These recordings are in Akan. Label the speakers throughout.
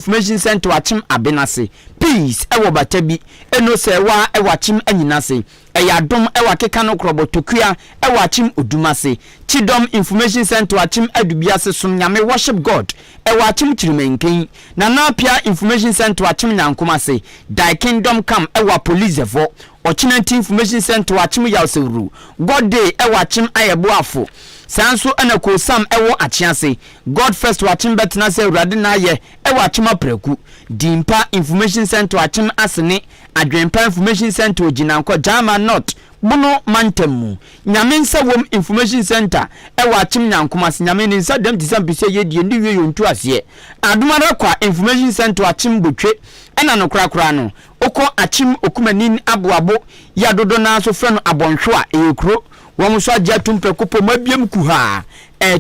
Speaker 1: information center wachim abenase peace ewo batabi eno se wa ewachim anyinase eyadom ewa keka no krobo tokua ewachim odumase chidom information center wachim adubiase som nyame worship god ewachim chirimenken na napia information center wachim nyankomase dai kingdom come ewa police vo ochinanti information center wachim yawsewru god day ewachim ayeboafo sanso anako sam ewo achiase god first wachim betna se urade na ye ewachim apreku dimpa information center wachim asene adwempa information center oginanko jama not bono mantemu nyame nsa wom information center ewachim nyankomase nyame ni nsa dem disambise ye die ndi wie yontu ase adumara kwa information center wachim botwe ena no krakra no oko achim okumanin aboabo ya dodo na so frɛ no abonhwe a eyekro wɔn so agya tumpe kopo mabiem kuha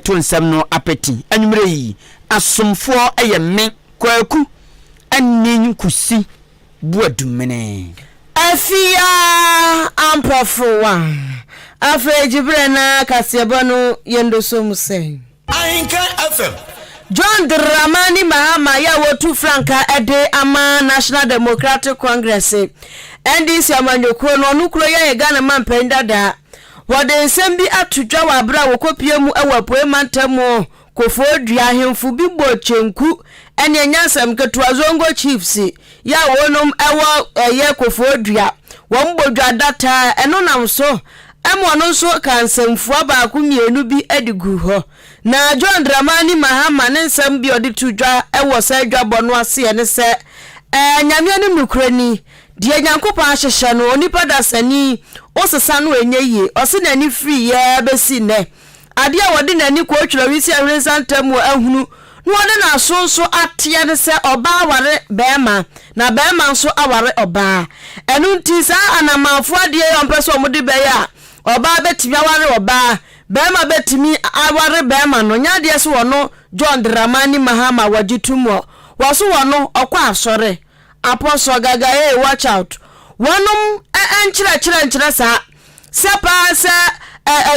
Speaker 1: to nsɛm no apeti anwumre yi asomfoɔ ɛyɛ me kwaku anin kusi buadumene
Speaker 2: afia amprofowa afejibre na kasiebo no yendo somuse
Speaker 3: Ahenkan FM
Speaker 2: John Dramani Mahama ya wotu franka ede ama National Democratic Congress NDC amanyokro no nukro ya Ghana mampenda da wode nsembi atudwa wabra wokopie mu ewapoe mantamo kofodua hemfu bibo chenku ene nyansam ketua zongo chiefs ya wonom ewo eye kofodua wombodwa data eno namso emo no so kansamfu abaaku mienu bi edigu ho na John Dramani Mahama ne nsam bi odi tudwa ewo sa adwabo no ase ene se nyame ne nukrani die nyankopa ahyehye no onipa dasani osesa no enye ose nani free ya besi ne ade a wode nani ko twira wisi ahwensantam ahunu no wode na asonso atia ne se oba aware bema na bema nso aware oba enu nti sa anamanfo ade yompeso omode be ya oba betimi aware oba bema betimi aware bema no nyade se wono John Dramani Mahama wagitumo waso wono okwa asore Apostle Gaga watch out wonum enchira sa sepa se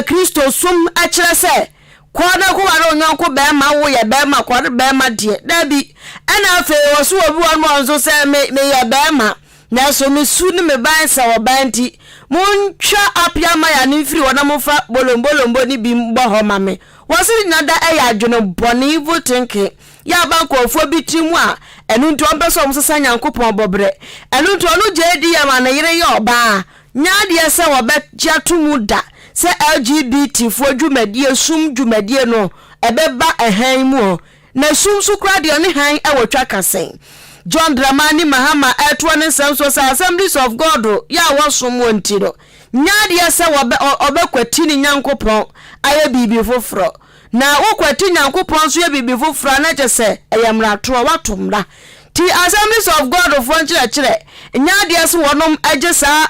Speaker 2: Kristo sum achira se kwana ko ware onyanko be ma wo ye be ma kware be ma de dabi ana afa woso obi wonu onzo se me ye be ma na so me su ni me ban sa wo banti muntwa apia ma ya ni firi wona mofa bolombolombo ni bi mbo ho ma me wosiri nada eya adwene boni evil thinking ya ba nkofo bi timu a enu nti on peso omsesa nyankopon bobre enu nti onu jedi ya ma na yire ya oba nyaade ese wo be jatumu da se LGBT fo dwumadie sum dwumadie no ebeba ehan mu na sum su kra de oni han ewotwa kasen John Dramani Mahama eto ne senso sa Assemblies of God ya wosom wonti do nyaade ese wo be obekwati ni nyankopon aye bibi foforo na wokwati nyankopon so ye bibi foforo na chese eyamra to watomra ti Assemblies of God fo nchire nyaade ese wonom agesa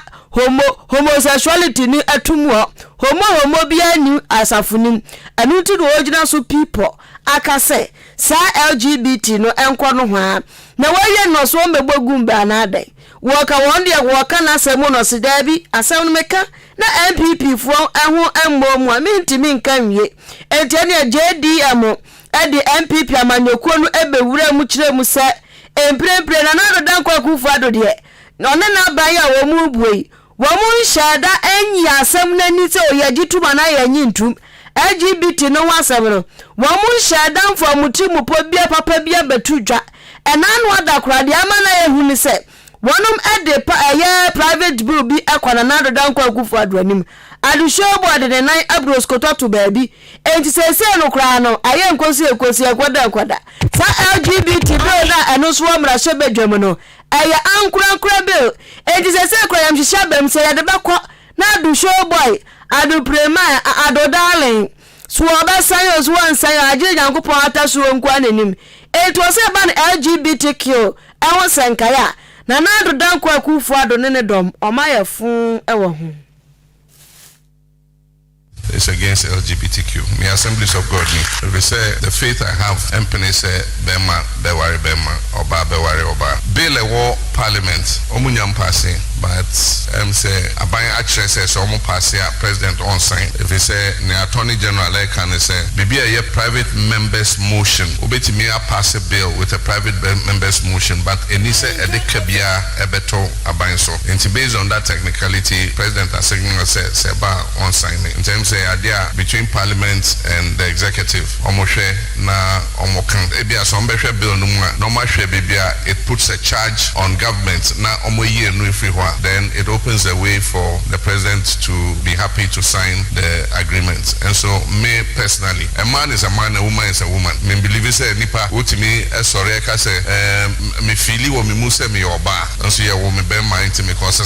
Speaker 2: homosexuality ni atumu homo bia ni asafunim anu ti do ogina so people akase sa LGBT no enko no ho na waye no so mbegbogun ba na adai woka won de woka na asemu no se dabi asem no meka na MPP fo eho emmomu a mintimi nkan wie enti ne JDM edi MPP amanyokuo no ebewura mu kire mu se emprempre na na do dan kwa kufu ado de no na ba ya wo mu buei wo mu shada enyi asem na ni se oyagituma na yanyi ntum LGBT no wasem no wo mu shada mfo mutimu po bia papa bia betudwa enanu adakora de ama na ehuni se wonum ede private bill bi akwana na do dan kwa kufu ado anim adushobo ade de nan abroskoto to baabi enti sese no kra no aye nkosi akwada sa LGBT bill na eno so amra hye bedwam no eye ankura bill enti sese kra yam hye bam se yade bakọ na adushobo adu prema ado darling so obasan so wansan agye nyankopon ataso nko anenim enti o se ban LGBTQ ewo senkaya na do dan kwa kufu ado ne dom omaye fun ewo ho.
Speaker 4: It's against LGBTQ. Me Assemblies of God. We say the faith I have. Empene say bema bewari bema oba bewari oba. Bill war Parliament. Omunyam passing. but say aban actually say so mo pass here president on sign if he say the attorney general can say bibi a private members motion obetimi a pass a bill with a private members motion but any say e de kabia e beto aban so and based on that technicality president assigning say ba on sign in terms say idea between parliament and the executive omohwe na omokan e bia so mbehwe bill no normal hwe bibia it puts a charge on government na omoye no ifihwa then it opens the way for the president to be happy to sign the agreement. And so me personally, a man is a man, a woman is a woman. Me believe say nipa utimi sorry ka say me feel wo me muse me oba. And so yeah wo me be mind to me cause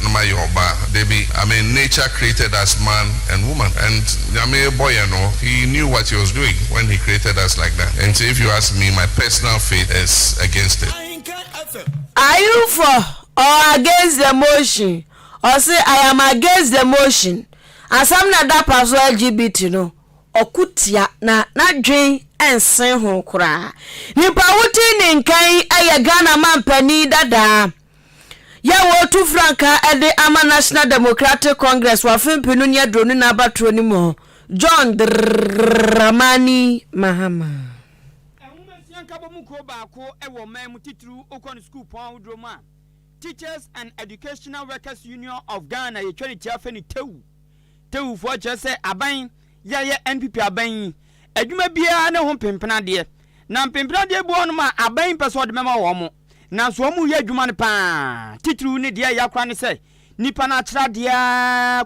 Speaker 4: no my oba. They be I mean nature created us man and woman and I mean boy you know he knew what he was doing when he created us like that. And so if you ask me my personal faith is against it.
Speaker 2: Are you for or against the motion? Or say I am against the motion. As I'm not that person LGBT no. Okutia na dwen ensen ho kura. Nipa wuti ni nkan eye Ghana mampani dada. Ya wotu franka ede ama National Democratic Congress wa fimpinu nya dronu na abatro ni mo. John Dramani Mahama.
Speaker 1: Teachers and Educational Workers Union of Ghana ye twani tiafeni tewu fo che se aban ye NPP aban adwuma bia na ho pempena de na pempena de bu onu ma aban peso de mema wo mo na so mu ye adwuma ne pa titru ne de ya kwa ne se nipa na akira de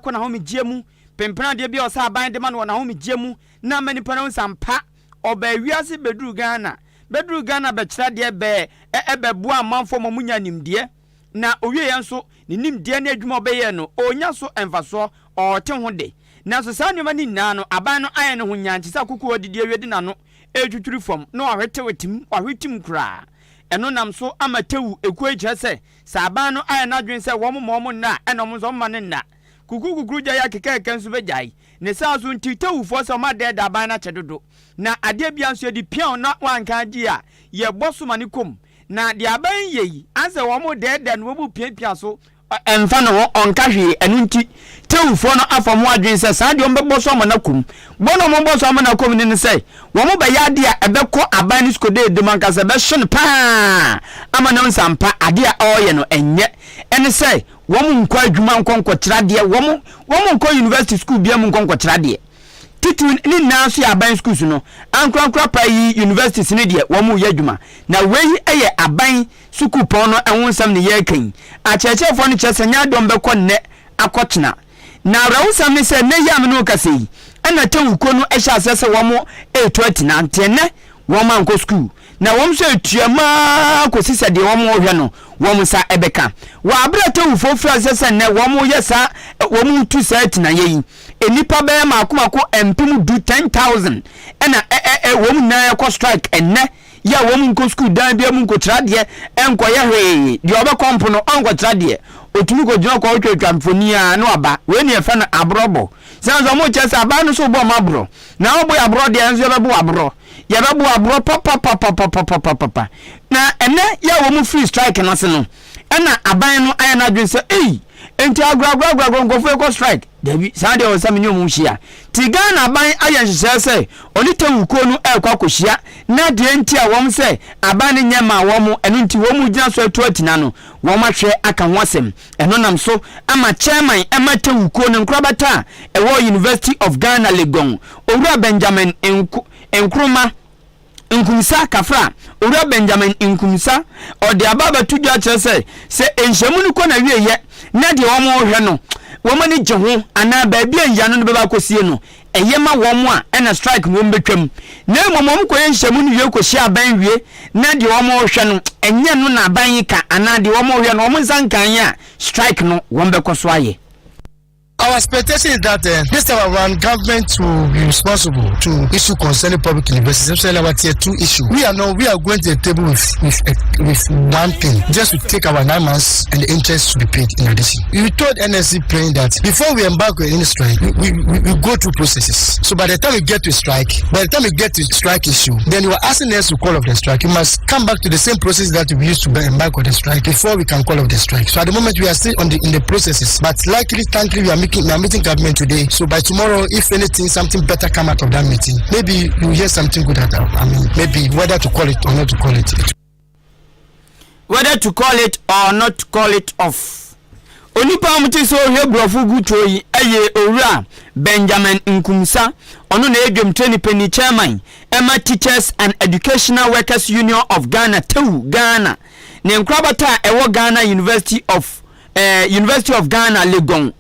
Speaker 1: ko na ho megiemu pempena de bia o sa aban de ma na ho megiemu na ma nipa na nsampa oba wiase beduru Ghana be kira de be ebebu amanfo mo munya nimde na owie yanso ni nimde na adwuma obeye no onya so emfaso o te ho de na so sa nyoma ni na no aban no aye no ho nyanti sa kuku odidi awedi na no etwutwuri fam no ahwetim kura eno nam so amatewu eku ekyere se sa aban no aye na dwen se wo mo na enom so ma ne na kuku ja ya keke nso bejai ne sa so ntitewu fo so ma de da aban na chedodo na ade bia nso di pion na wanka gi a ye boso mani kom na de aban yeyi anse wo mo de no wo bu piapia so emfa no onka hwe enu nti tewufo no afamu adwen se sa de o mbebo so amana kum bono mo mbo so amana kum ni se wo mo be ya de a ebekọ aban ni skode de manka se be hye pa amana nsampa ade a oye no enye ene se wo mo nkọ adwuma nkọ kira de wo mo nkọ university school bia mo nkọ kira de titu ni na so aban schools no ankra pa yi universities ni de wo mo ye adwuma na weyi eye aban suku pon no enwonsam ne ye kan a chechefo no chesanya dom be konne akotena na rawusam ne se ne yam no kasei ana tewuko no ehya asese wo mo 820 na ntene wo man ko school na wo mso etuama ko sise de wo mo hwe no wo mo sa ebeka wa abra tewufo fra asese ne wo mo yesa wo mo tu sa tina yeyi enipa be ma ko empim du 10,000 ena wo mo na ko strike enne ya wo mu nko school dan bia mu nko trade enko ye hwe de obekompo no onko trade otumi ko jina ko twetwa mfoni a no aba we ne efa na abrobo sanzo mo chesa aba no so bo mabro na obo ya abro de enzo be bo abro ya be bo abro papa na ene ya wo mu free strike na se no ena aban no aya na dwen se enti agra ngofo ko strike debi sande o sami nyomu hia tigana ban aya nhye se oni tewuko no kwakohia na de enti a wom se aban ne nyama wom eno nti wom gina so atu atina no wom ahwe aka ho asem eno nam so ama chairman ema tewuko no nkrabata ewo University of Ghana Legon owura Benjamin Nkrumah Nkumsa kafra owura Benjamin Nkumsa ode ababa tudwa kire se enhyemu no ko na wieye na de wo mo hwe no wo mani je ho ana ba bia ya no be ba kosie no eyema wo mo a ena strike no mbetwam na momom ko enhyemu no wie ko hia ban wie na de wo mo hwe no enye no na ban ka ana de wo mo hwe no wo mo zankan ya strike no wo mbekọ so aye
Speaker 3: Our expectation is that this time around, government will be responsible to issue concerning public universities, especially our tier 2 issue. We are going to the table with one thing, just to take our 9 months and the interest to be paid in addition. We told NSC praying that before we embark on any strike, we go through processes. So by the time we get to strike issue, then you are asking us to call off the strike. You must come back to the same process that we used to embark on the strike before we can call off the strike. So at the moment we are still in the processes, but thankfully we are meeting government today. So by tomorrow, if anything, something better come out of that meeting, maybe you hear something good out. Maybe whether to call it or not to call it.
Speaker 1: Whether to call it or not to call it off. Onipa muti so he brofo gutoyi eye owura Benjamin Nkumsa ono na edwom training penny chairman Emma Teachers and Educational Workers Union of Ghana Ghana ne nkrabata ewo Ghana University of Ghana Legon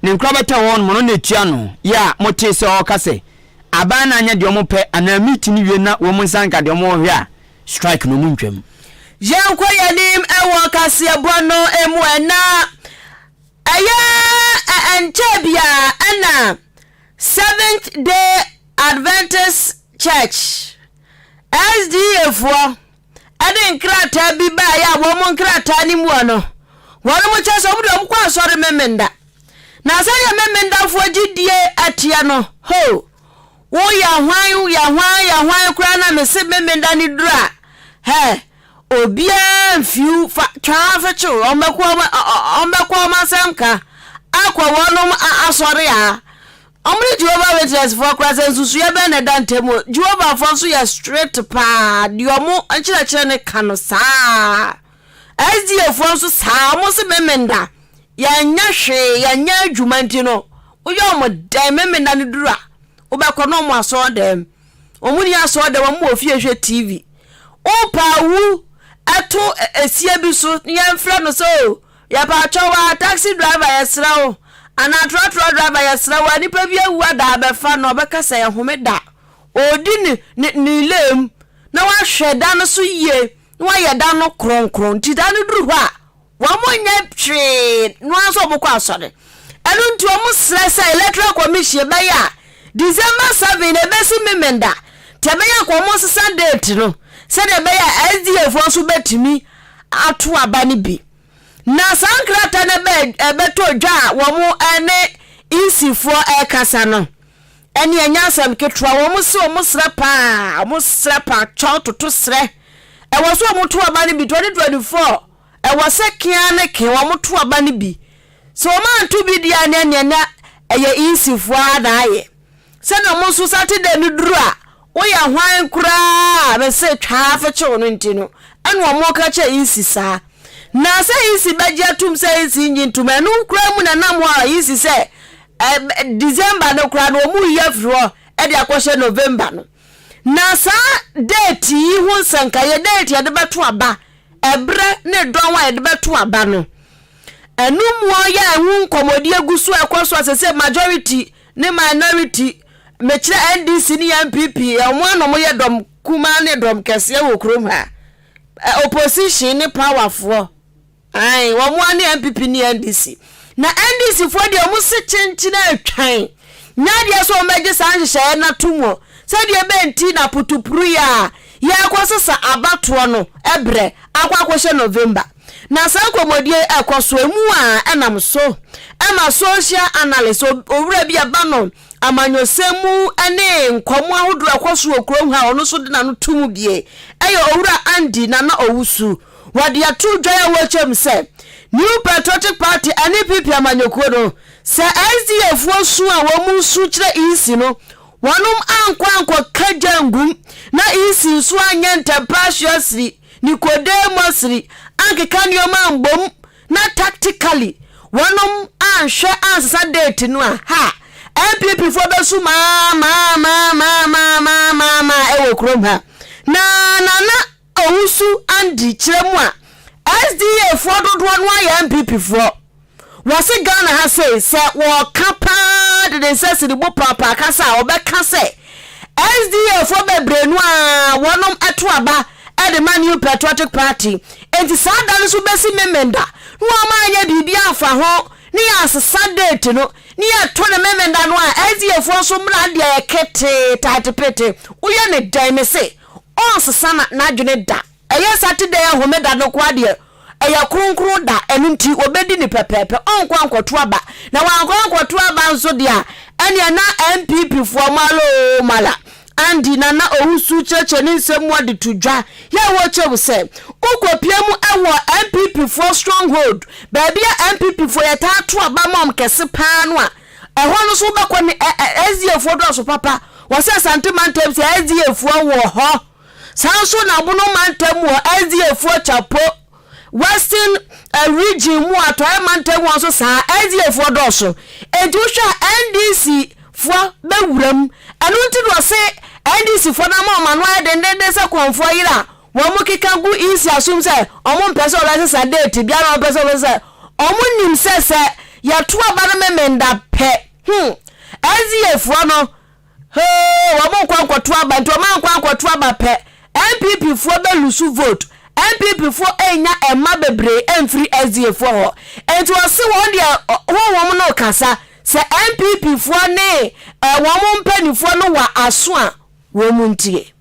Speaker 1: ne nkrabata won mono na etua no ya mote se okase abana anya de omo pe ana meeting wie na wo monsanka de omo hwe a strike no muntwam
Speaker 2: Yanko yanim ewo Kasiebo no emu na Enchebia ana Seventh Day Adventist Church SDF ade nkrata bi ba ya wo mo nkrata ni mu ano wonu mo chese omudo mkwa asore memenda na se ya memenda fo gidie atia no ho wo ya hwan kura na mese memenda ni dura he obia mfiu fa twafecho ombekwa masamka akwa wonu asore ya omri Jehovah Witness for Christ nsusu ye be na dantemo Jehovah for so ya straight pa diomo anchira ne kano saa SDF for so saa mo se memenda ya nya hwe ya nya adwumanti no uyo mo dan memenda ne dura obekọ no mo aso dem omuni aso dem mo ofie hwe TV opa wu ato esie bi so yemfra no so ya ba chowa taxi driver yesrawo ana trotro driver yesrawo ani pa bi awu ada abefa no obekasa ye homeda odi ni lem na wa hweda no so yie wa ye da no kronkron ti da no duru ho a wa monya twe no aso bokọ asore enu nti omu stress electoral commission ba ya December 7 e besi memenda tebeya kwa mo sesa date no se de be ya SDF so betimi atu abani bi na sankrata ne beto dwa wo mu ene isifo ekasa no ene anyasam ketwa wo mu se wo mu sre pa chototo sre e wo so mu tu abani bi 2024 e wo se kia ne ke wo mu tu abani bi so man tu bi dia ne na eye isifo adaye se no mu so Saturday ni duru a wo ya hwan kura be se twafe che wono ntino enu omo ka che isi sa na se isi baje atum se isi nyintum enu kura mu na nam a isi se December no kura no mu yefro e de akwhye November no na sa date yi hu sanka ye date ye de beto aba ebre ne donwa ye de beto aba no enu mu ya hu nkomodi agusu ekwoso asese majority ne minority mechire NDC ni MPP omo mo ye dom kuma ne dom kese wo krom ha opposition ni powerful ai wo mo ani MPP ni NDC na NDC fo de omo se chenchi na atwan nya de so meje san hye na tumo se de benti na putupuru ya kwosesa abato no ebre akwakwhye November na san komodie ekoso emu a enam so ema social analyst owura bia ba no amanyosemu ane nkomo ahodo akoso okrom ha ono so de na no tumu bie eyo owura Andy na owusu wade atu dwa ya wachem se New Patriotic Party ani pipi amanyoko no se SDF wosu a wo mu su kire isi no wonum ankwa kajangum na isi su anya ntempassiously Nicodemusri ankeka nioma mbom na tactically wonum anhwe ansasa date no a ha MPP for besu ma ewo krom ha na owusu Andy kiremu a SDF for dodo no ya MPP for wase Ghana ha say se wo kapa de sense de bo papa kasa obeka say SDF for bebre no a wonum eto aba e the Man New Patriotic Party enti saa da no so besi memenda no amanya bibia afa ho ni asesa date no ni ato ne memenda no a SDF so mra de kete tatepete uye ne dan me se on sesa na adwene da eye Saturday ahomeda no kwa de eya kronkron da enunti obedi ni pepepe onkwa nkwoto aba na wankwa nkwoto aba nso dia ene na MPP fo malo mala andi nana ohusu cheche ni nsemu ade tudwa ya wo chebu se ukopiemu ewo MPP fo stronghold baby MPP fo yeta to aba mom kese pa no a eho no so bakọ ni SDF fo do so papa wose santiman tem se SDF fo wo ho sanso na bunu mantem wo SDF fo chapo Western region mu atoy mantem wo so sa SDF fo do so edusha NDC fo bewuram anu nti do se NDC fo na ma no de se konfo yira wo mu kika gu isi asum se omo mpese ola se date bia na mpese se omo nim se ya to aba na memenda pe SDF fo no ho wo mu kwankwo to aba nti o ma kwankwo to aba pe MPP fo be lusu vote MPP fo enya emma bebre emfiri SDF fo ho enti o se wo de wo mu no kasa se MPP fo ne wo mu mpanifo no wa aso a wo mu ntie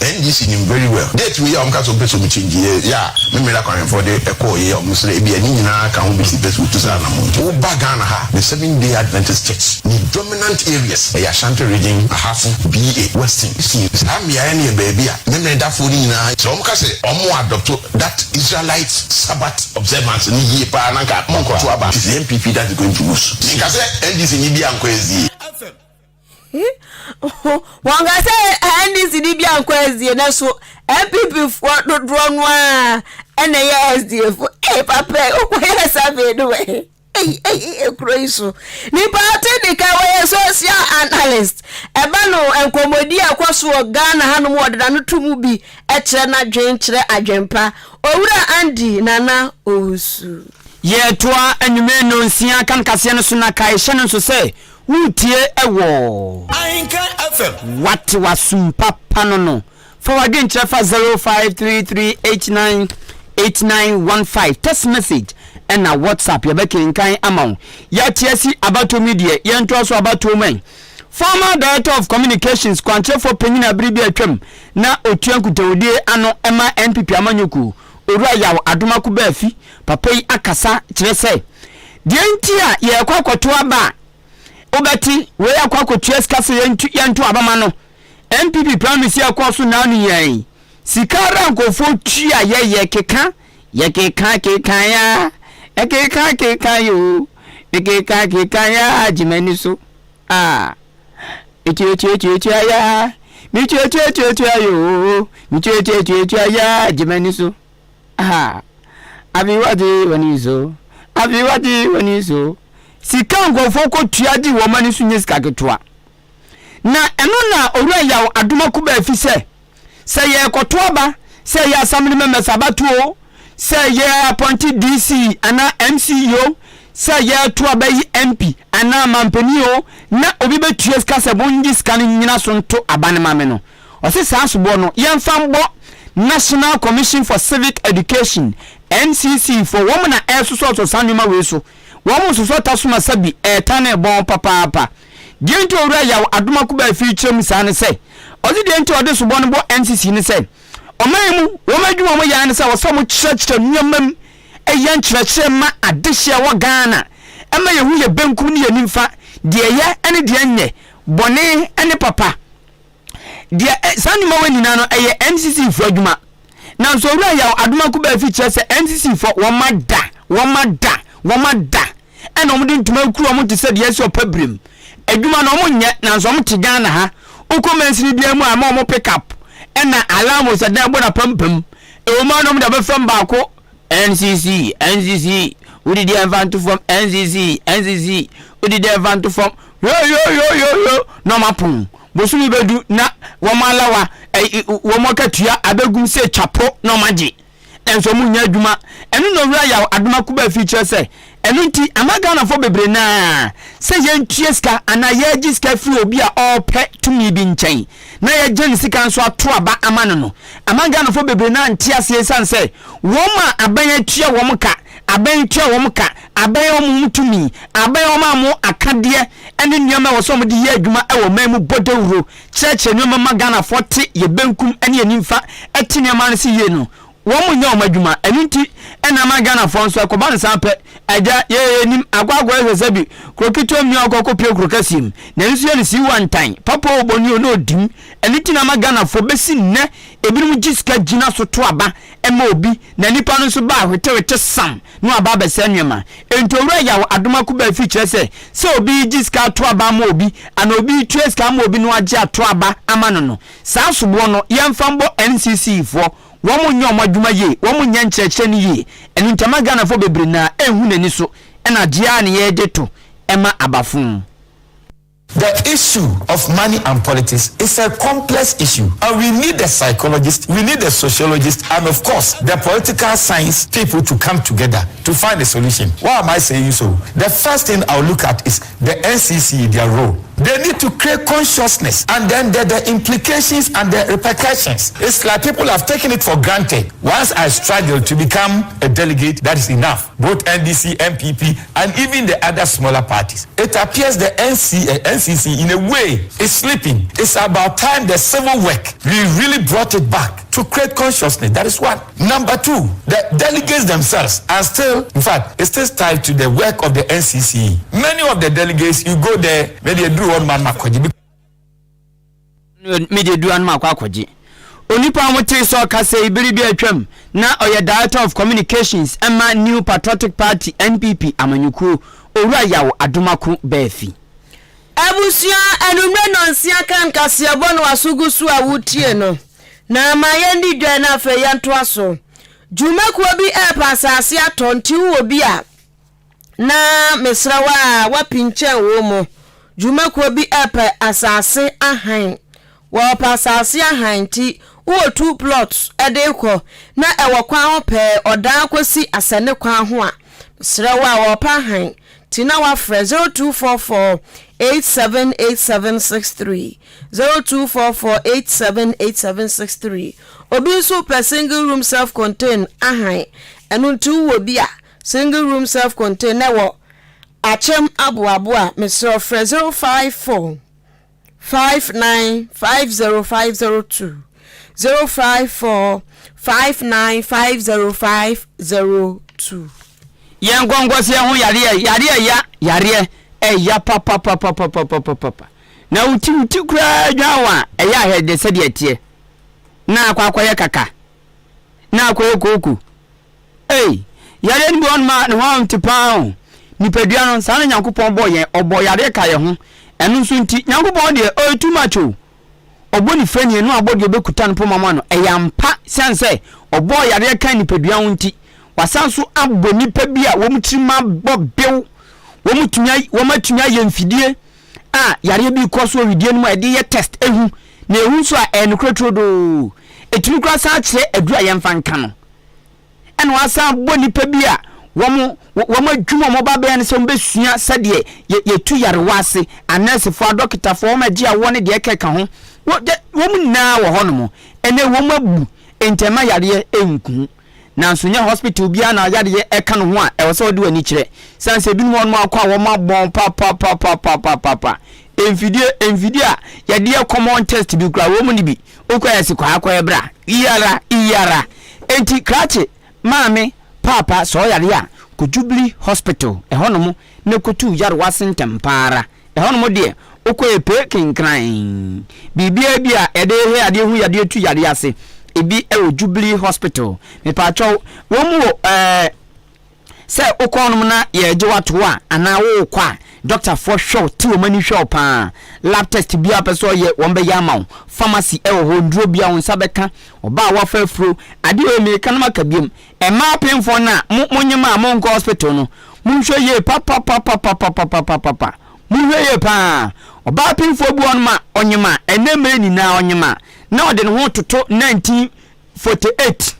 Speaker 5: NDC him very well. Date we am ka so be so me change yeah me la kwan for the echo ye am so e bia ni nyina ka ho be si best to say na mo. Wo bagana ha the 7-day Adventist church. The dominant areas e Ashanti region, Ahafo, BA, Western. See, am ya any baby a me da for ni na. So am ka say omo adopt that Israelite Sabbath observance ni ye pa na ka mo ko to aba. The MPP that is going to lose. Ni ka say NDC ni bia nko ezi.
Speaker 2: Wanga say NDC di bia nkwezi na so MPP for do no a ene ya SDF papa okoye sabe do ekroiso ni party de ka we social analyst eba no enkomodi akwaso Ghana hanom odeda no tumu bi e kire na dwen kire adwempa owura Andy nana ohusu
Speaker 1: ye toa anwume no nsia Akan Kasiebo no so na kai hye no so say wutie ewo
Speaker 6: Ahenkan FM
Speaker 1: what was papa no forward in chefa 0533898915 text message and na WhatsApp ya bekin kan amount ya tiesi about media ya nto so about men former director of communications kwanche for penina bribi atwam na otuankutawudie ano ema NPP amanyoku orua yawo adomaku baafi papa yi akasa kire se de ntia ye kwakoto aba obeti we akwakoto eskase yentu abama no MPP promise akwaso na anu yan sikara nkofo tua ye keka ya ekeka yo ekeka ya jimani so echi ya mi yo mi ya jimani so abi wadi so sika nkofo ko tua di wo mani so nyesika ketwa na eno na owura yawo adomaku ba fi se ye kotoba se ye assembly members abatuo se ye appointed DC ana MCO se ye toaba yi MP ana mampanio na obi betua ska se bonji ska ni nyina so nto abane mame no o se sa asobo no ye mfambo National Commission for Civic Education NCC for women na so sanuma we so women so tasuma sabi etane bon papa Diento ora yawo adomaku ba fi chem sane se odi diento ode so bon bo NCC ni se omanmu wo madwuma mo ya ne se wo so mo church nyamam eyan church ma adehia wo Ghana ema yehu ye benkum ni yanimfa de ye ene de nye bone ene papa de sanima wani na no eye NCC fo adwuma na so ora yawo adomaku ba fi chere se NCC fo wo mada ene omde ntuma kuru mo te se de yeso pabrim adwuma no mo nye na nso mo te Ghana ha ukomensiri bia mu ama mo pick up ena alarm so da bona pampam e o ma no mo da be from baako NCC udi di event from NCC udi di event from yo no mapun bosumi bedu na wo malawa wo mo katua abegum se chapo no maji enso mu nya adwuma eno no wura ya adoma kuba feature say eno nti amaga na fo bebre na se ye ntue ska ana ye gi ska free obi a ope tumi bi nchen na ye gye sika nso ato aba amano no amaga na fo bebre na ntia se san say wo ma abanye tue wo mka abanye tue wo mka abanye wo mutumi abanye wo ma mo akade ene nneoma wo so mo de ye adwuma e wo mamu bodawuro cheche nneoma maga na fo te ye benkum ene ye nimfa eti nneoma no se ye no wo nya omadwuma enunti ena magana fonso akoba ne sampe aja ye nim agwagwa ezebi krokito mi akoko pie krokasim na nsu ye si one time papa oboni ono dim enunti na magana fo besi nne ebirum giska gina so to aba ema obi na nipa no so ba hwetewete sam no aba besa nwema entowura ya adoma kuba feature se obi giska to aba ma obi ana obi tweska ma obi no age ato aba ama no saa sobo no yemfambo NCC fo womu nya omadwuma ye womu nya nkyerɛkyerɛ ni ye enu ntama Ghana fo bebre na ehu nani so ena dia ne ye deto ema abafun.
Speaker 6: The issue of money and politics is a complex issue, and we need the psychologists, we need the sociologists, and of course the political science people to come together to find a solution. Why am I saying so? The first thing I'll look at is the NCC, their role. They need to create consciousness, and then the implications and the repercussions. It's like people have taken it for granted. Once I struggle to become a delegate, that is enough. Both NDC, MPP, and even the other smaller parties. It appears the NCC, in a way, is sleeping. It's about time the civil work, we really brought it back to create consciousness. That is one. Number two, the delegates themselves are still, in fact, it's still tied to the work of the NCC. Many of the delegates, you go there, maybe they do one man makwaji.
Speaker 1: Media do one makwaji. Onipa mote so kase ibiribi atwam na oye director of communications ema New Patriotic Party NPP amanyuku owura yawo adomaku befi.
Speaker 2: Abusia enumre nonsia Akan Kasiebo no asugusu awutie no. Na mayendi dwa na fe yanto aso. Jumaku obi asase atonti obi a na mesrawa wapinche wo mo. Jumaku obi asase ahan. Wa pasase ahan ti wo 2 plots edeko na ewo kwan ho pe odan akosi asane kwan ho a mesrawa wa pahan tina wa fre 0244 878763 0244878763 obi so per single room self contained ahan enu ntu wo bi a single room self contained na wo achem abu a mesro fre 054 59505002 054 59505002
Speaker 1: Yen gongo se ho yare ya papa na uti kura dwawa ya hede se de tie na akwa kaka na akwa koku yare ni on ma no ho tipa ni pedua no sa na Nyankopon boye obo yare ka ye ho enu nso nti Nyankopon de too much obo ni fani no abodi obekuta no pomama no eyampa sense obo yare ka ni pedua ho nti wasanso abbo nipa bi a womtrima bobew womatumi aye mfidie yare bi koso widie no ade ye test ehu na ehu so a enukrotrodo etumi kra sa kire adura ye mfa nka no ene wasa bo nipa bi a womo adwuma mo ba be ne so mbesua sade ye tu yare wase anese fo doctor fo ma gi a woni de keka ho womu na wo hono mo ene womu abu entema yare enku na nsonya hospital bia na yade eka no ho a e wo se odi wani kire sanse bi no mo akwa wo ma bon papa envidie a yade common test bi kra wo mu ni bi okwa yesi kwa akwa bra iyara enti krache maame papa so yare a ko Jubilee hospital e hono mo ne kotu yare wasentem para e hono mo de okwa epe kinkran bibia bia ede he ade hu yade tu yare ase ebi Jubilee hospital me pa cho wo mu se okonum na ye je wato a ana wo kwa doctor for sure ti o mani sure pa lab test bia person ye won be yama pharmacy ho nduro bia won sabeka oba wa fafro ade o me kan maka biem e ma penfo na monyema monko hospital no munhwe ye papa munhwe ye pa oba penfo bu on ma onyema enemre ni na onyema na ode ne ho toto 1948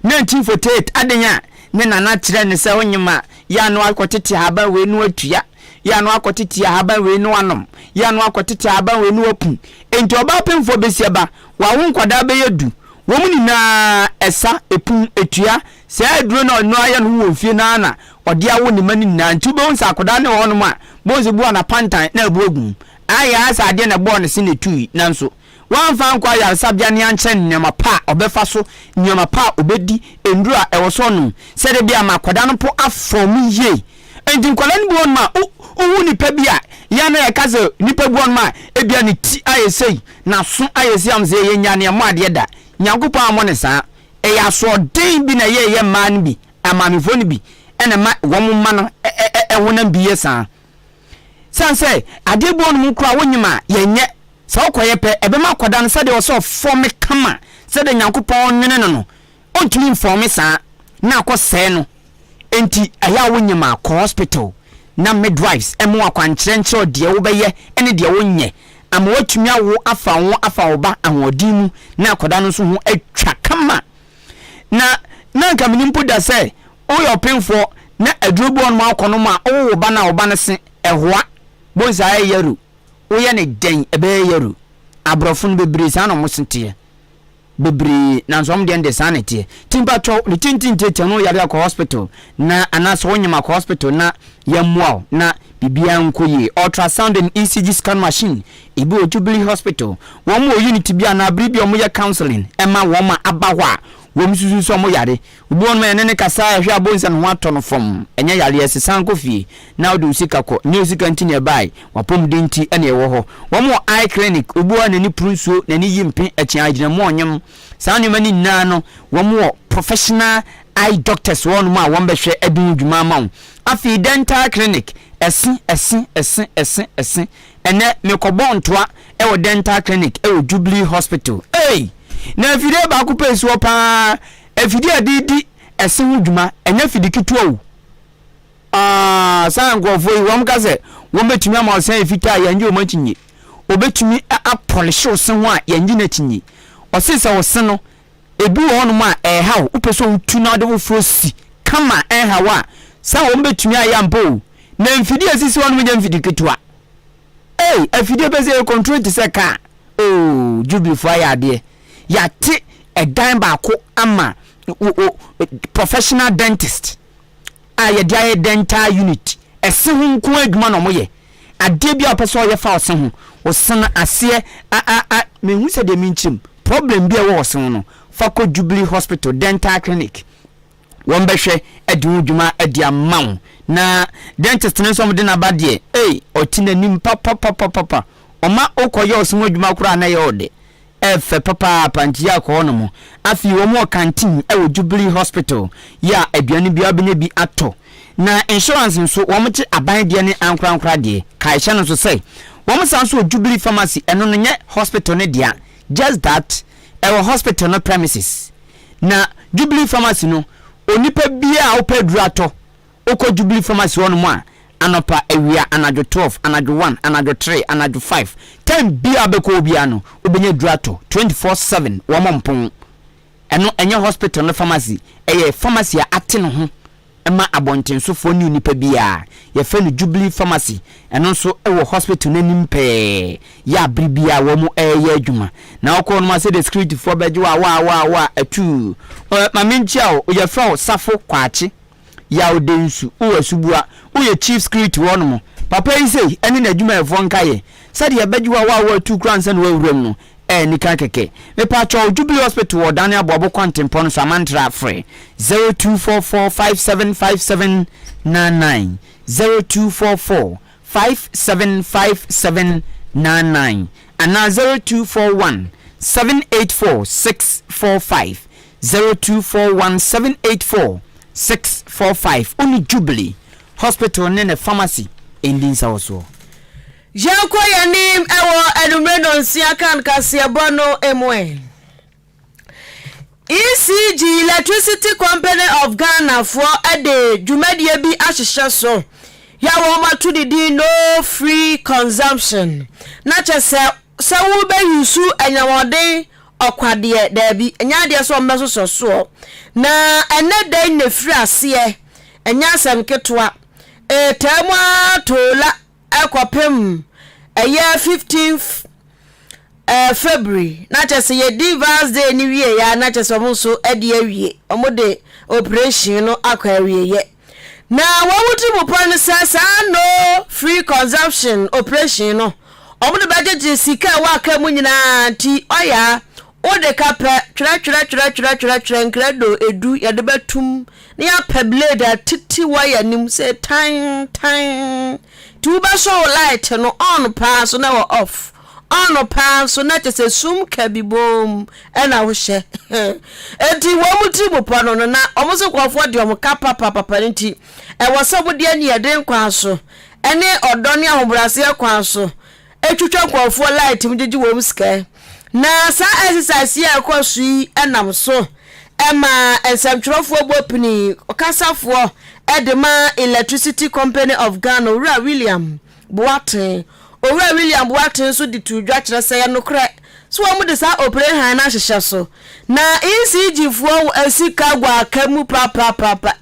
Speaker 1: 1948 adenya ne nana kire ne se onyima ya no akotete haba we no atua ya no akotete haba we no anom ya no akotete haba we no apu enti oba pemfo besiaba wa wo nkwada be yedu wo mu na esa epu etua se aduro na no aya no wo fie na na ode awo ne mani na ntu be wonsa akoda ne ho no ma bonze bu na pantan na abu agum aya asa ade na bo ne se ne tui nanso wan fa nkwa ya sabia ne anchen nyama pa obefa so nyama pa obedi endura ewoso no se de bia makoda no po afom ye enti nkwala ni bo ma owu ni pa bia ya na ya kaze ni pa bo ma e bia ni ti ayesei na so ayesi amze ye nya ne mo ade da nyankopon amone sa e ya so den bi na ye man bi amamifo ni bi ena ma wo ma no wonam bi ye sa sanse ade bo no mu kura wonyima ye nye sa okoye pe ebema akoda no sede wo so forme kama sede nyankopon nwene no ontumi forme sa na akose no enti aya wonyima ko hospital na midwives emu akwankyerɛnkyerɛ de wo bɛyɛ ene de wo nye ama watumi awo afa wo ba ahodimu na akoda no so ho atwa kama na nka menimpo da sɛ oyo penfo na adrobo on ma akono ma wo ba na wo ba no se ehoa bonza ayaru oya ne den ebe yaru abrofun bebre sa na mo sente bebre na nsom de nde sa na tie timba to ni tintinte no yare ko hospital na anaso wonyima ko hospital na yamwa na bibia nkoye ultrasound and ECG scan machine ibu Jubilee Hospital wo mo unity bia na bribi omo ya counseling ema wo ma abahwa wo msusu so mo yare ubu on ma ne kasa ahwe abonsa no ato no fom enya yare esisan kofie na odi usika ko ni usika ntine bai wapom dinti ene ewo ho wo mo eye clinic ubu an ni prunsuo na ni yimpe achi agina mo onyem sa ni mani na no wo mo professional eye doctors won ma won behwe adun dwuma ma afi dental clinic esi ene mekobo ntoa e wo dental clinic e wo Jubilee Hospital na afide ba ko pesuo pa afide adidi ese huduma enya fidi kitua wo san gofo yi won ka se won betumi ama san fita ya nje o machinye obetumi apolish o sen ho a ya nje na chinye o sese wo sen no ebi wo no ma hawo upeso utu na de wo frosi kama hawa sa won betumi ayampo na mfidi asisi won menya mfidi kitua afide be se control ti se ka Jubilee fire ade ya ti edan ba ko ama professional dentist ya dia dental unit ese hu nko adwuma no moye ade bia opeso ye fa ose hu osena ase me hu se de minchim problem bia wo ose no fa ko Jubilee Hospital dental clinic won behwe adu dwuma adi amaw na dentist ne so mo de na ba de otina nim papa oma okoye ose hu dwuma kura na ye ode efe papa pantia ko no mo afi wo mo canteen e wo Jubilee Hospital ya aduane bia benya bi ato na insurance nso wo mo ti aban de ne ankra de kai hye no so say wo mo san so Jubilee pharmacy eno no nye hospital ne dia just that our hospital no premises na Jubilee pharmacy no onipa bia wo padru ato oko Jubilee pharmacy wo no mo a anopa ewia anajo 12 anajo 1 anajo 3 anajo 5 10 bia beko bia no obenya drato 24/7 wo mompon eno enye hospital no pharmacy eye pharmacy a ate no ho ema abontenso ni nipa bia ye fe no Jubilee pharmacy eno so ewo hospital nanim pe ya bribia wo mu eye adwuma na okọ no ma se the security for beje wa atu ma menchia o ye fra safo kwachi ya odensu uwasubua uye chief security wono mo papa yi sei ene na adwuma efo nkaye sade ye bejuwa wa tu kranse no awuram no ni kan keke me pa cho Jubilee Hospital wo dan abobo kwantempo no samantra free 0244575799 0244575799 ana 0241784645 0241784645 only Jubilee Hospital ne pharmacy ending also
Speaker 2: Janko yanim ewo enumero nsia Akan Kasiebo no emwe ECG Electricity Company of Ghana for ade dwumadie bi ahyehye so ya wo matu didi no free consumption na chese se wo be yusu enyawoden okwade dabi enya de so mmeso so na ene dan na firi ase enya asem ketwa temwa tola ekopem eye 15th February na chese ye Divas Day ni wie ya na chese omo so ede awie omo de operation no akwawie ye na wawuti bupon sasa no free consumption operation no omo de budget sika wa ka mu nyina ti oya o de ka pe tra nkredo edu ye de betum na ya pe blade titi wire nim say tan tu ba so light no on pass so na off on pass so na chese sum ka bibom e na wo hye enti wo muti bupon no na omo so kwafo de omo ka papa nti e wo so bude ani ye den kwa so ene odone ahobrase kwa so etwutwa kwafo light mjeji wo msika na sa exercise ya kwa sui enam so ema ensamtwerofo bopini okasafo edema Electricity Company of Ghana Owura William Boateng so di tudwa kire se ya nokre so wo de sa operation na hyehye so na ECG fo asika gwa akamu papa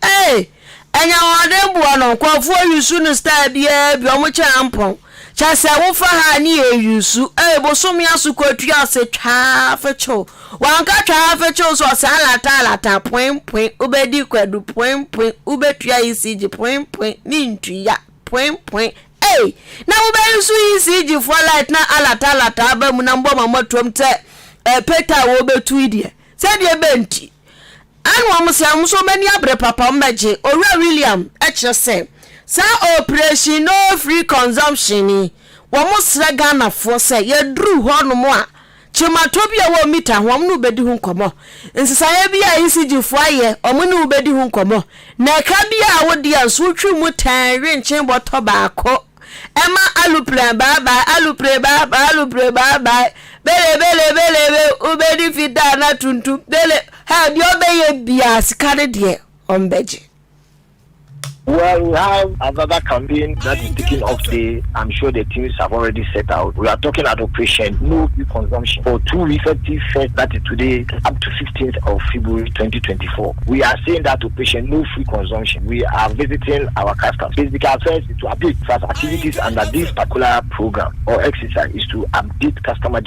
Speaker 2: enya wode mbuo no kwafo yusu no star bia bi omo champon chase wo fa ha ni eyusu bosom ya su kwatua se twa fecho wanka twa fecho so salata point ubedi kwadu point ubetua ECG point ni ntua point na ubeyusu ECG for light na alata aba mu na mbo mamotom te peta wo betu idie se de benti anwo mo so mani abre papa mbeje Owura William echese sa operation no free consumption ni wo sra Ghana fo se ye dru ho no mo a chimatobia wo mita ho no bedi hu nkomo nsisa ye bia ECG fo aye omo no bedi hu nkomo na ka bia wo dia so twi mu tan we nchen boto baako ema alupre baba bele ubedi fida na tuntu bele ha bi obeye bia sikade de ombeje.
Speaker 7: Well, we have another campaign that is taking off today. I'm sure the teams have already set out. We are talking about Operation No Free Consumption for 2 effective first, that is today up to 15th of February 2024. We are saying that Operation No Free Consumption. We are visiting our customers. Basically, our first is to update first activities under this particular program or exercise is to update customer.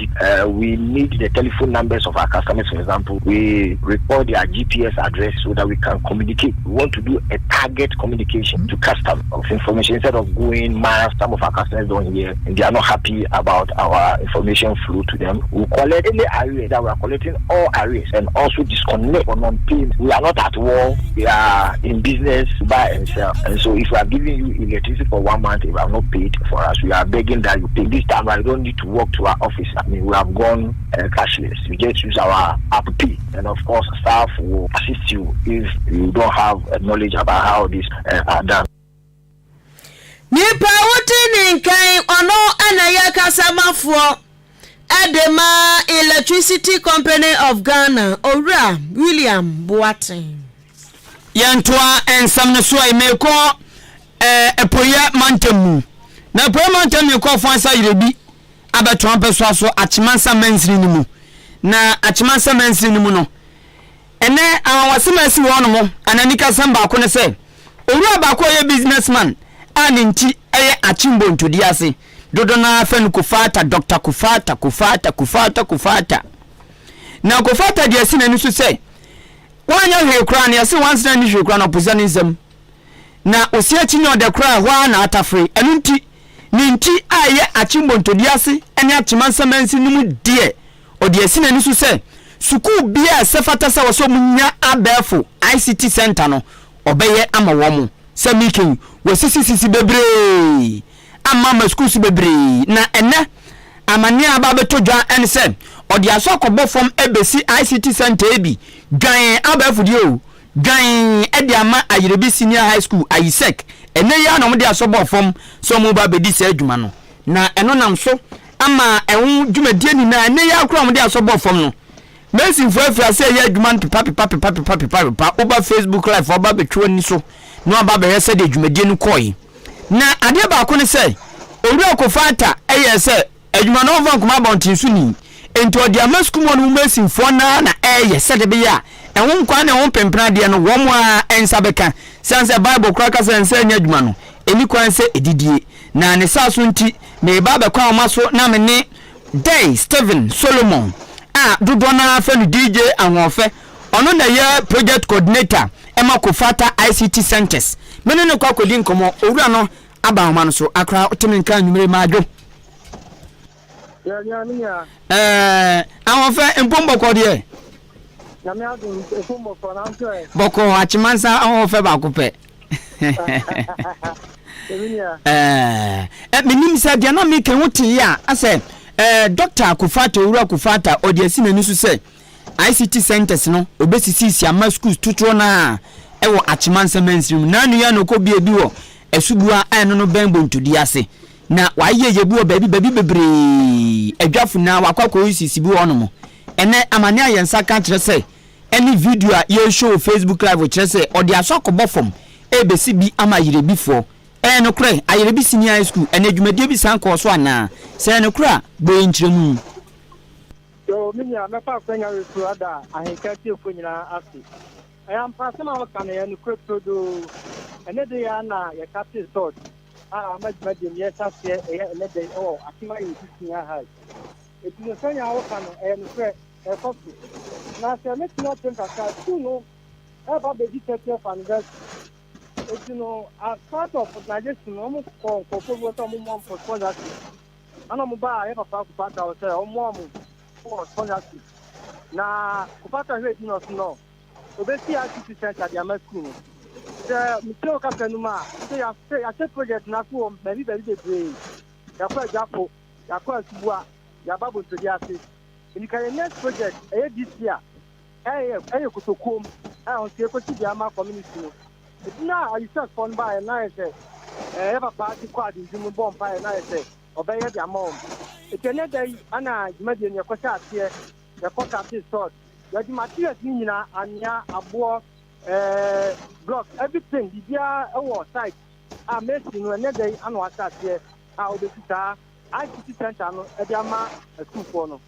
Speaker 7: We need the telephone numbers of our customers, for example. We record their GPS address so that we can communicate. We want to do a target communication to customers of information instead of going mass. Some of our customers don't hear and they are not happy about our information flow to them. We collect any arrears that we are collecting, all arrears, and also disconnect or non-payment. We are not at war. We are in business to buy and sell. And so if we are giving you electricity for 1 month, if you have not paid for us, we are begging that you pay. This time I don't need to walk to our office. I mean, we have gone cashless. We just use our app pay, and of course staff will assist you if you don't have knowledge about how this are done.
Speaker 2: Nipa wotini nkan ono anaya kasamafo Edema Electricity Company of Ghana Owura William Boateng
Speaker 1: yantoa ensamne so emeko epoya mantemu na epoya mantemu ko fansa yirebi abeton peso so achimansa mansiri ni mu na achimansa mansiri ni mu no ene awasemasi wono mo ananika samba ko ne se Owura ba ko ye businessman ani nti eye achimbo ntodi ase dodo na afen kufata Dr. kufata na kufata dia sina nisu se wanya hwe kra na yase wansina ni hwe kra na posa ni nsam na osia chinyo de kra hwa na atafre enu nti ni nti aye achimbo ntodi ase ene achimansa mansi nimu die odi sina nisu se suku bia sefata se woso munya abefo ICT center no obeye ama womu se mikin wasisi bebre ama maskusu bebre na ene amani aba betodwa en se odi aso kobo from ebesi ICT center ebi gan abafudi o gan edi ama ayerebi senior high school ayisek ene ya no mde aso bo from so mu ba bedi se adwuma no na eno nam so ama ehun dwumadie ni na ene ya akro mde aso bo from no Messi for say ya adwuma papa oba Facebook live oba betwo ni so no aba be yese de dwumadie no koi na ade ba ko ne say Owura Kofata eye se adwuma no van kuma bontin su ni enti odi amasku mo no mesin fo na sede be ya enwo nkwa na enwo pempena de no wo mo a ensa beka sanse bible kraka sanse nya adwuma no eni kwan se edidie na ne saso nti me ba be kwa maso na me ne Day Steven Solomon dodo na fa no DJ Anwofe ono na ye project coordinator ema Kofata ICT Centers mene ne kwa kodi nkomo owura no aba ma no so akra otimi nka nwumere ma adwo Anwofe empombo ko de
Speaker 7: na me adu empombo ko na nto
Speaker 1: boko achimansa Anwofe ba ko pe menim sa dia na me kan wote ya ase Dr. Kofata owura Kofata odiasi na nisu se ICT Centers no obesisi siama schools tuturo na ewo achimansa mainstream na anu ya no ko bia bi wo esubua eno no benbo ntudi ase na waye yebu baby bebre adwafo na wakwakọ isisi bi wono mo ene amane ayensa ka kire se any video a ye show Facebook live kire se odi asokọ form ebesi bi ama yire bifo no kure ayire bi senior high school ene dwumadie bi san ko so ana se no kura gbe nkyiremu
Speaker 7: yo minya mefa kwanya resu ada Ahenkan Kasiebo nyina ase ayam pasema wakana ya nukweto do ene de ya na ya captain sort amajimadi ni yesase ene de akima yi senior high etino sanya wakana nukwe kofi na se metina tenka ka tuno eba beji tete fangas etino as part of organization no ko water mo for sponsorship ana mo ba e papa kupata o se o mo for sponsorship na kupata hwe dino no obesi ICT center dia masku no se mitio ka penuma se ya project na ku bari de brei ya kwa japo ya kwa subua ya babu to dia se ni ka next project this year kutokom on se ko ti dia ma community no na I just fun by na say ever party quad in bomb by na say obey the amount etene dai ana jimadi ne kwata atie the pocket sort ya di materials ni na anya abo block everything bibia our site messi no ne dai ana wata atie obesita ICT center no e dia ma school for no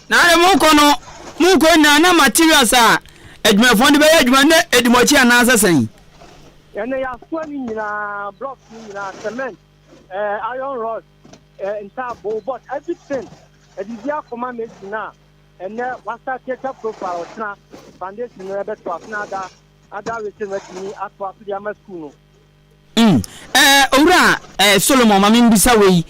Speaker 1: na re mu ko na materials adwuma fond be adwuma ne edimochi anansa san
Speaker 7: ene ya so ni na block ni na cement iron rod entabo but everything edibia koma mesi na ene wasa take profile na foundation no be to afna ada wetin wetini atwa to dia school no
Speaker 1: owura Solomon mami mbisa wei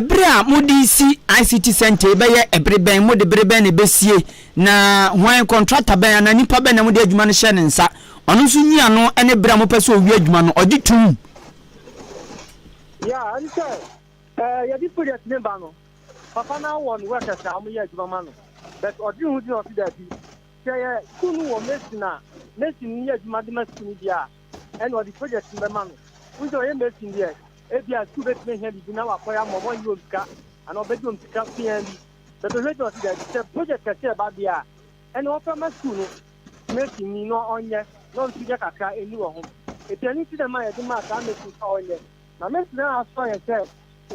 Speaker 1: bra mudi si ICT center be ye ebreben mudi breben ne besie na wan contractor ben na nipa ben na mudi adwuma no hye ne nsa ono so nyia no ene bra mo pese owi adwuma no odi tum
Speaker 7: ya anse ya di project member no papa na won workers am ye adwuma ma no but odi hu di ofi da bi se ye kunu wo mesin ye adwuma de masin dia ene odi project member no unjo ye mesin dia ebia tu bet me here bi na wa koya mo won yo mika ana obedum tika pian bi but the radio that the project ka se ba bia ene ofa ma school no mesin ni no onye no ntija kaka eni wo ho etiani ti da ma ye de ma ka mesin ka onye na mesin na aso ye se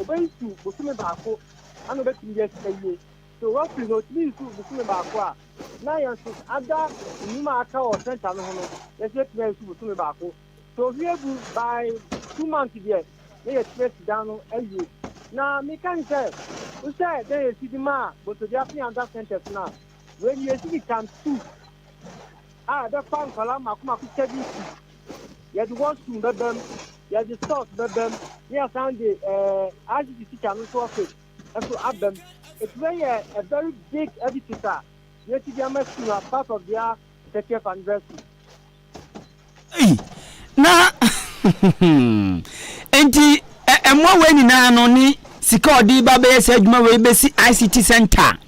Speaker 7: obeyi tu bosume ba ko ana betim ye se ye so what we know to tu bosume ba ko a na ye so ada ni ma aka o center no ho no ye se tu tu bosume ba ko so we able by 2 months there they expect down ayi na me can say we say they see the ma but they have under sentence now when you see it can two the fan kala makuma ku tebi ya the one to bebem ya the stock bebem ya sound the ICT channel so office so abem it's very a very big editor you see the school as part of their 30th anniversary
Speaker 1: na enti emwa we ni na no ni sika odi ba be se adwuma we be si ICT center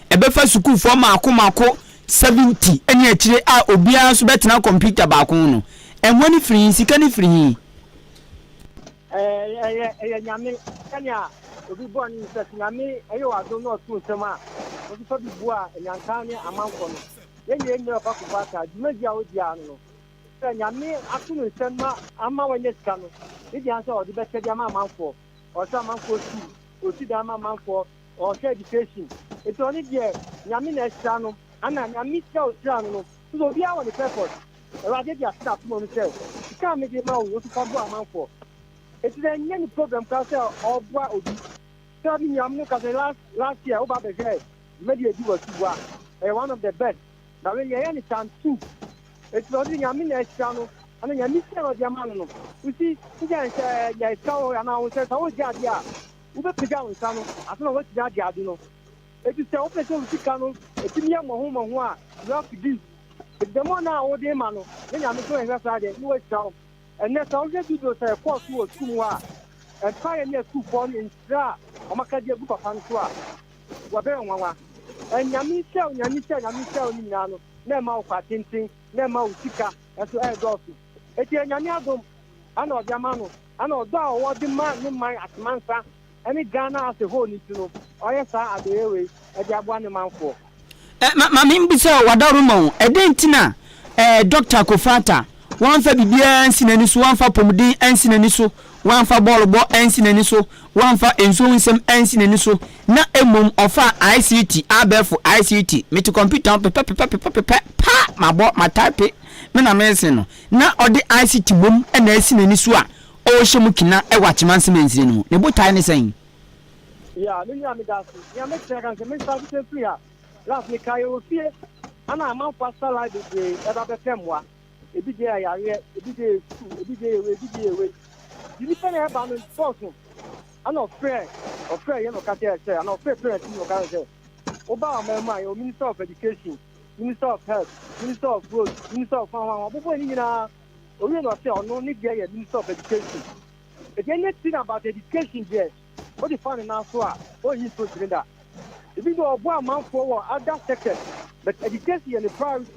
Speaker 1: ebefa school for mako 70 eni akire a obia so betena computer ba ko no emwa ni free sika ni free
Speaker 7: nyame kanya obi bo ni se nyame eyo ado no tu nsema obi so bi bo a nyanka ni amanko no yenye nyo pa ku pata adwuma dia odi ano nyame atunu nsema ama wanye sika no idi anse odi bete dia ma manfo o sa manfo tu o ti da ma manfo o se education It's only there. Yamina Sano, and I miss your Sano. So be our purpose. Rather than stop myself. You can't make it now what to come amount for. It's then any problem because of what would be. Tell me, I'm not last year over the day. Maybe you was one of the best. Now when you any chance too. It's not in Yamina Sano. And then you miss your Yamano. You see, you can say, yes, so and I will say, oh, yeah. You better go with Sano. I don't know what that you know. If you say, okay, so we can, if you have home and one, you have to do. If the more now, all day, man, then I'm going to Friday, you will tell. And that's all you do is a course to school and try and get 2 points in Sra, or Macadia book of Ansua. Whatever one. And Yamisha, Yamiano, no more patenting, no more Sika, as to air Dolphin. It's a Yamiadum, I know Yamano, I know thou what the man in my at Mansa, and it Ghana as a whole need to know. Oh, yes, sir, at the airway, at the one man for.
Speaker 1: Mammy Bissell, Wadarumo, a dentina, Dr. Kofata, one for Bibia and Sinaniso, one for Pomodi and Sinaniso, one for Bolobo and Sinaniso, one for Ensuing and Sinaniso, not a mum of ICT, Abel for ICT, me to compete on my boy, my type, men amazing. Now all the ICT boom and Sinanisoa, oh, Shamukina, a watchman Simmons, the boy tiny saying.
Speaker 7: Yeah, I make seconds and make something free. Last week I was here, and I'm out pastor like the other Femwa. A big day, a big day. You depend on the person. I'm not fair, or fair, you know, can't say, I'm not fair parent, you know, can't say. Obama, your Minister of Education, Minister of Health, Minister of Roads, Minister of Farm, but when you know, we don't say, no, Minister of Education. If anything about education there, what you find in our soil, what you put together. If you go one month forward, other sectors, but education is the priority.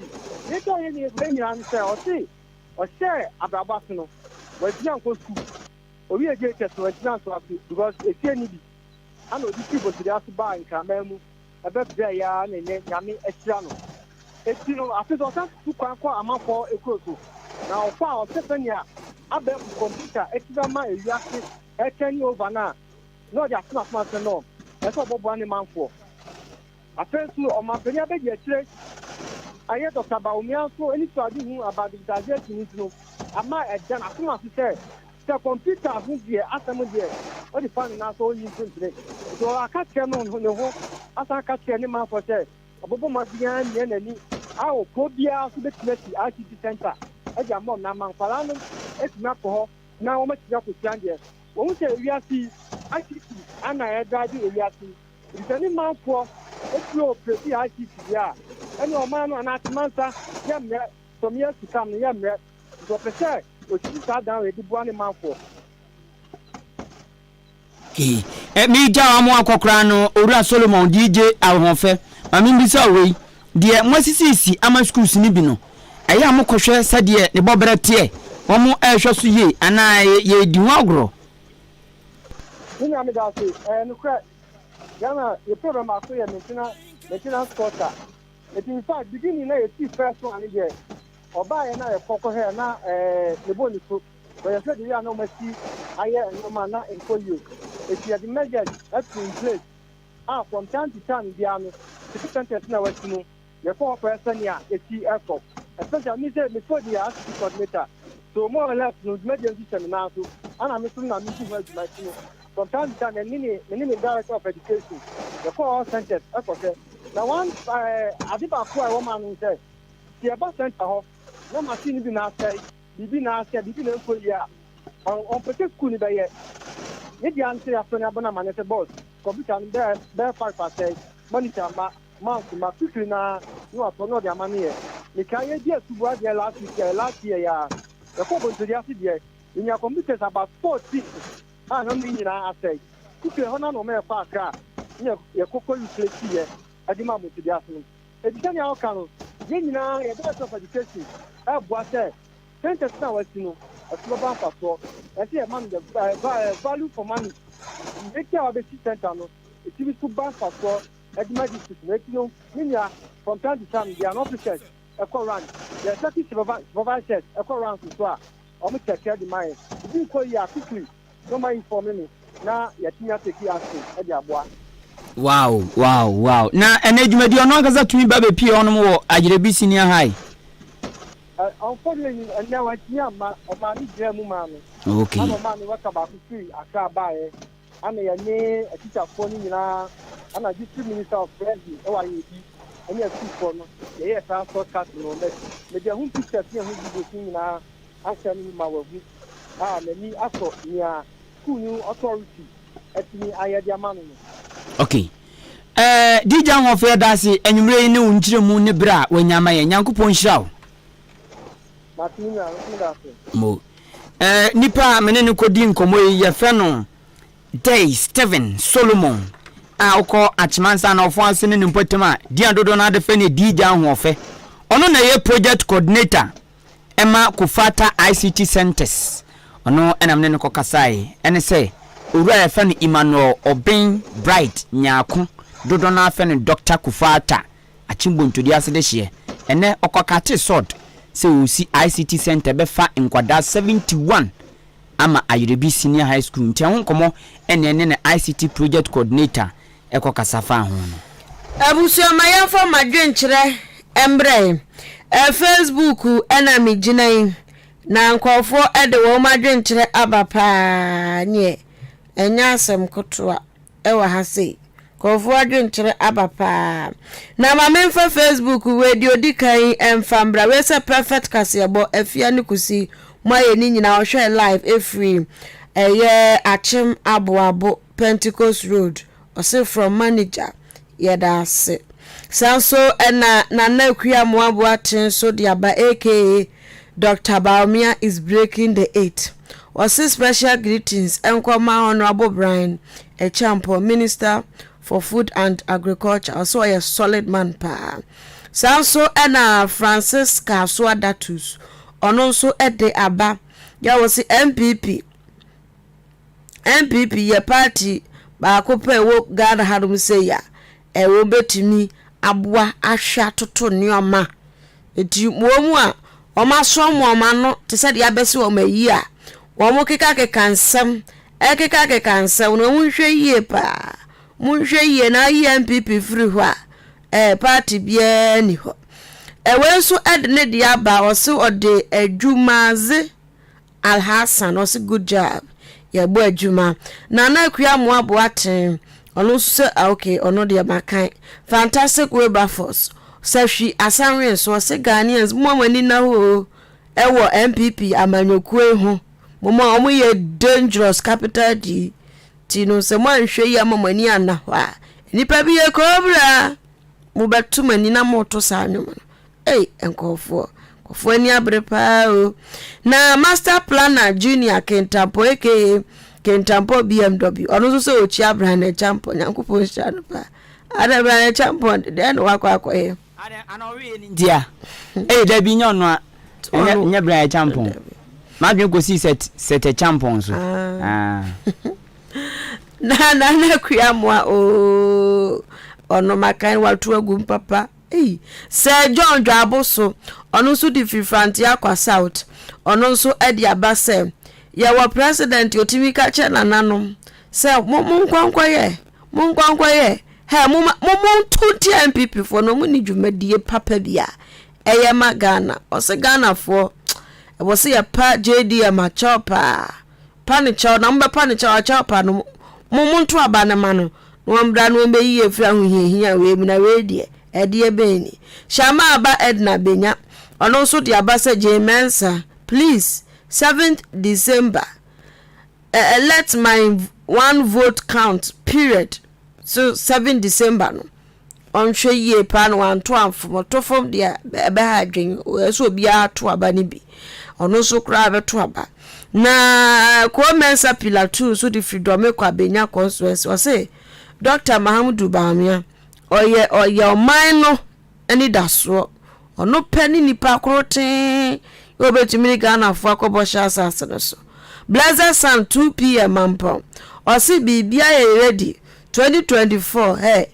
Speaker 7: They don't any answer or say, or share about Basino, where young school, or we are getting to a chance because it's any. I know these people to the Asuba in Kamemu, a bit there, and Yami Estrano. It's after the time to quite a month for a course. Now, for 7 years, I bet computer, extra my reaction, 10 years over now. No, that's not much no. That's what one man for. I first to on my penny beg your church. I heard Dr. Baumia so any to do about the digestion. I might have done as soon as he said, the computer who's here, ask them here. What the fun in us all you today. So I can't tell no one who as I can't tell any man for say. A bobo must be any. I will go be out to the ICT center. As your mom, Naman Falano, it's not for her. Now, much you could stand here. When we say we are see, ICT, and I had driving we are see. If any man for it's no pretty ICT, yeah. And your man and that master, yeah, some years to come, yeah, so per se, which is sat down with the one man for.
Speaker 1: Me Jamo Cocrano, Ura Solomon, DJ, Alhofe, I mean, this away, dear Mosisi, Ama Schools Nibino. I am a kosher, said ye, the Bobber Tier, one more air shots to ye, and I ye do agro.
Speaker 7: And Yana, the program are clear maintenance quarter. It in fact beginning a first one here. Or buy another cocoa hair now, the bonus cook. But I said you are no mercy, I am no man not in for you. If you have the measures that's in place, from time to time, the army, the sentence now was to know the 4 person here, it's airport. Especially before the RCT coordinator. So more or less, no emergency seminar, and I'm assuming meeting my team. From time to time, the mini director of education, the 4 centers, now one, I did a poor woman who said, the bus center, no machine be now say, be now said, be no full year. On protect school by yet. If you answer after Abana man as a boss, computer and there 5%, monitor my quickly now, you are for no their money. The carrier to work there last year, yeah. The couple to the acid in your computers about 40. I don't mean I say. Quickly, no mere park car. Your cocoa you play here at the moment to the afternoon. Education outcome, then now a director of education. I was there. 10% now, you know, a small passport. I see a man the value for money. Make care of the center. It is to bank passport at the magistrate. You know, from time to time, they are not officers. A call run. The second supervisors, a call run to swap. I'm going to take care of the mind. If you call you quickly, no mind for me. Now, you're taking us at your boy.
Speaker 1: Wow. Na ene dwumadi ono akaza tumi ba be pie ono wo Ajirebi senior high.
Speaker 8: Unfortunately, and now I can't man jam man.
Speaker 1: Okay.
Speaker 8: I'm a man what about free I buy and a teacher phone and a district minister of President OIED and yes for no yes transport cast no let the home teacher here who do thing now actually my work me aso near school new authority at me I the man.
Speaker 1: Okay. DJ Hofer dasi enwure ne unjire mu ne bra wanyama ye Nyankopon hirawo. Mo nipa mene ne kodi nkomo ye fe no Day Steven Solomon a okọ achimansa na ofo ase ne mpotema dia dodo na de fe ne DJ Hofer ono na ye project coordinator ema kufata ICT centers ono enam ne ko kasai ene se owura ye fe no Emmanuel Obin Bright Nyako dodo na fe no Dr. Kufata achimbonto ase de hye ene okokate sword se usi ICT center befa nkwada 71 ama Ayirebi senior high school ntia honkomo ene ne ICT project coordinator eko kasafa ho no
Speaker 2: abusu mayan for madwenkyere embre Facebook ena mi ginan na nkofo ede wo madwenkyere abapa nye enya asem kotoa ewa ha sei kofu adwenkyere abapa na mamemfa Facebook radio dikai emfambra we se Prophet Kasiebo afia ne kusi moye ni nyina wo hwe live every achim aboabo Pentecost Road ose from manager yeda se sanso ena na akua moabo aten so dia ba aka Dr. Baumia is breaking the 8 ose special greetings enkoma honorable Brian Echampo minister for food and agriculture also a solid man pa sanso ena Francis Kaswa Datus ononso ede aba ya wosi MPP ye party ba kope wo Ghana hadum say ya e wo betimi aboa ahwa toto neoma eti mu a o ma so mo ma no te se de abese o ma yi a wo mo keka kansam keka kansam no nhwe yie pa munhwe yie na MPP free ho a party bia ni ho wenso ed ne dia ba o se ode adwumaze Al Hassan o se good job ya bo adwuma na akua mo abo aten ono se okay ono dia makan fantastic Wilberforce se hwi asanwe so se Ghanaians mo amani na ho ewo MPP amanyoku ehu mo omo ye dangerous capital D tino se mo anhwe yi amamani ana ho a nipa bi ye kobra mo betu mani na moto sa anwom enkofo ni abrepa o na master planner junior Kentampo aka Kentampo BMW ono so ochi Abraham Champo Nyankopon shano pa Abraham Champo den wakwa ye
Speaker 1: anawe ni dia da bi nyono a nya Abraham Champo ma bi go si set Champo so
Speaker 2: na kuamwa o ono makan watu agum papa Sir John Dwaboso ono so di frifranti akwa south ono so edi abase ya wa president otimi ka che na nanom se monkwankwa ye he mo tuti MPP for no muni dwumadie papa bia eye ma Ghana o se Ghana for e wo se ya pa JD ma chopa pani chow na mba pani chopa no mo nto aba na ma no mbra no mbe yi efra hu hia we mi na we die edie beni shama aba Edna Benya ono so di abasa Jemensa please 7th December let my one vote count period so 7 December no onhwe ye pa no anto amfo to fom dia ebe ha adwen so bia to aba ni bi ono so kra be to aba na ko Mensa pillar 2 so di freedom kwa Benya constituency o say Dr. Mahamudu Baumia oye oman no eni daso ono pani nipa kroten obetimi Ghana fo akobo sha asase no so Blessed Sun 2pm ampo osi bibia ready 2024 hey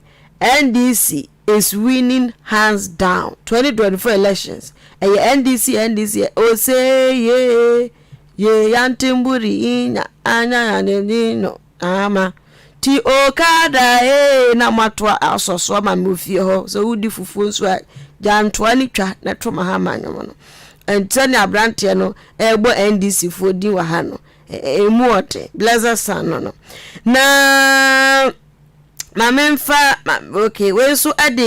Speaker 2: NDC is winning hands down 2024 elections NDC o say ye yantimburi anya anya no ama ti okada na matwa asoso ma mofie ho so wudi fufu nso a jantoa ni twa na to mahama nyomo no entani abrante no egbo NDC fo di wa ha no emu ote blazer san no na ma memfa okay we so ade